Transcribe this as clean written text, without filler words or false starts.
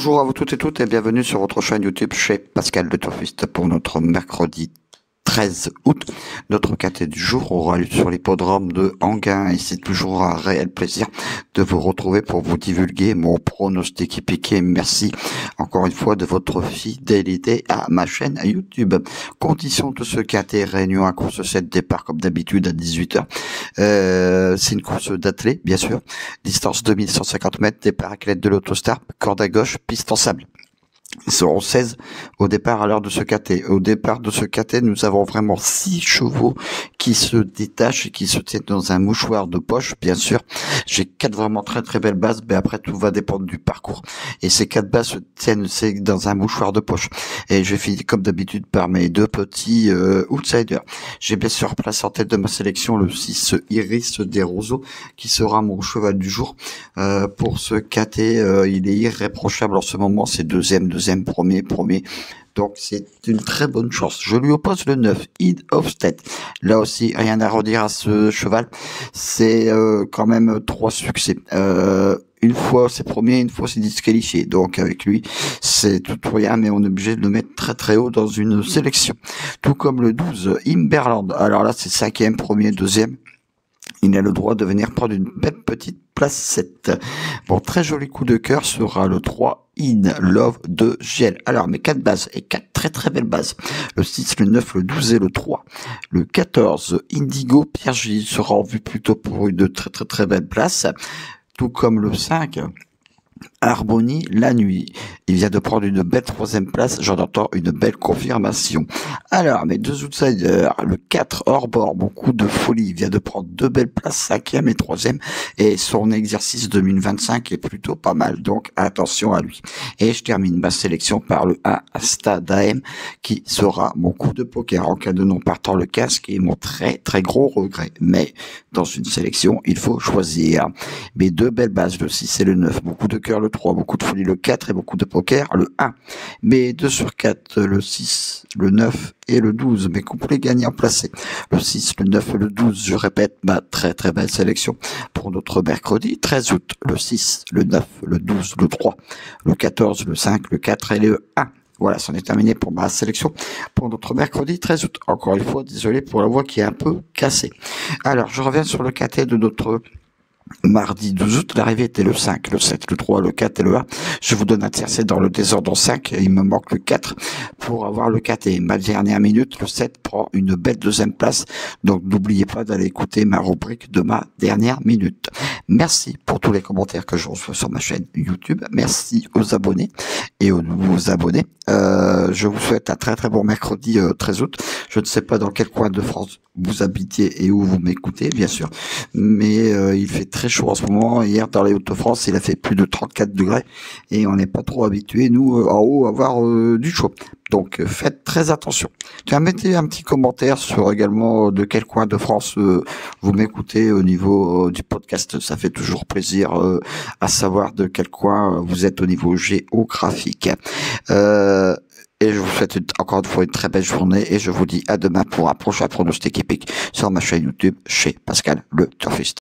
Bonjour à vous toutes et toutes et bienvenue sur votre chaîne YouTube chez Pascal le Turfiste pour notre mercredi 13 août. Notre KT du jour aura lieu sur l'hippodrome de Enghien et c'est toujours un réel plaisir de vous retrouver pour vous divulguer mon pronostic hippique. Merci encore une fois de votre fidélité à ma chaîne YouTube. Conditions de ce KT, réunion à course 7, départ comme d'habitude à 18h. C'est une course d'athlée, bien sûr. Distance 2150 mètres, départ avec l'aide de l'autostar, corde à gauche, piste en sable. Ils seront 16 au départ à l'heure de ce KT. Au départ de ce KT, nous avons vraiment 6 chevaux qui se détachent et qui se tiennent dans un mouchoir de poche, bien sûr. J'ai 4 vraiment très très belles bases, mais après tout va dépendre du parcours. Et ces 4 bases se tiennent dans un mouchoir de poche. Et je finis comme d'habitude par mes 2 petits outsiders. J'ai bien sûr placé en tête de ma sélection le 6 Iris des Roseaux, qui sera mon cheval du jour. Pour ce KT, il est irréprochable en ce moment, c'est deuxième, premier. Donc c'est une très bonne chance. Je lui oppose le 9, Head of State. Là aussi, rien à redire à ce cheval. C'est quand même 3 succès. Une fois c'est premier, une fois c'est disqualifié. Donc avec lui, c'est tout ou rien, mais on est obligé de le mettre très très haut dans une sélection. Tout comme le 12, Imberland. Alors là, c'est 5e, premier, deuxième. Il a le droit de venir prendre une belle petite place 7. Bon, très joli coup de cœur sera le 3, In Love de GL. Alors, mes 4 bases et 4 très très belles bases. Le 6, le 9, le 12 et le 3. Le 14, Indigo Pierre Gilles sera en vue plutôt pour une très très très belle place. Tout comme le 5, Harmonie la nuit. Il vient de prendre une belle 3e place, j'en entends une belle confirmation. Alors, mes 2 outsiders, le 4 hors bord, beaucoup de folie, il vient de prendre 2 belles places, 5e et 3e, et son exercice 2025 est plutôt pas mal, donc attention à lui. Et je termine ma sélection par le 1 Stade AM, qui sera mon coup de poker en cas de non partant, le 15, qui est mon très très gros regret. Mais dans une sélection, il faut choisir. Mes 2 belles bases, le 6 et le 9, beaucoup de cœur, le 3, beaucoup de folie, le 4 et beaucoup de poker, le 1. Mes 2 sur 4, le 6, le 9 et le 12, mes couplets gagnants placés. Le 6, le 9 et le 12, je répète, ma très très belle sélection pour notre mercredi 13 août. Le 6, le 9, le 12, le 3, le 14, le 5, le 4 et le 1. Voilà, c'en est terminé pour ma sélection pour notre mercredi 13 août. Encore une fois, désolé pour la voix qui est un peu cassée. Alors, je reviens sur le KT de notre mardi 12 août, l'arrivée était le 5, le 7, le 3, le 4 et le 1. Je vous donne un tiercé dans le désordre en 5. Il me manque le 4 pour avoir le 4. Et ma dernière minute, le 7 prend une belle 2e place. Donc n'oubliez pas d'aller écouter ma rubrique de ma dernière minute. Merci pour tous les commentaires que je reçois sur ma chaîne YouTube. Merci aux abonnés et aux nouveaux abonnés. Je vous souhaite un très très bon mercredi 13 août. Je ne sais pas dans quel coin de France vous habitiez et où vous m'écoutez, bien sûr. Mais il fait très chaud en ce moment. Hier, dans les Hauts-de-France, il a fait plus de 34 degrés. Et on n'est pas trop habitués, nous, en haut, à avoir du chaud. Donc, faites très attention. Tiens, mettez un petit commentaire sur également de quel coin de France vous m'écoutez au niveau du podcast. Ça fait toujours plaisir à savoir de quel coin vous êtes au niveau géographique. Et je vous souhaite encore une fois une très belle journée et je vous dis à demain pour un prochain pronostic épique sur ma chaîne YouTube chez Pascal le Turfiste.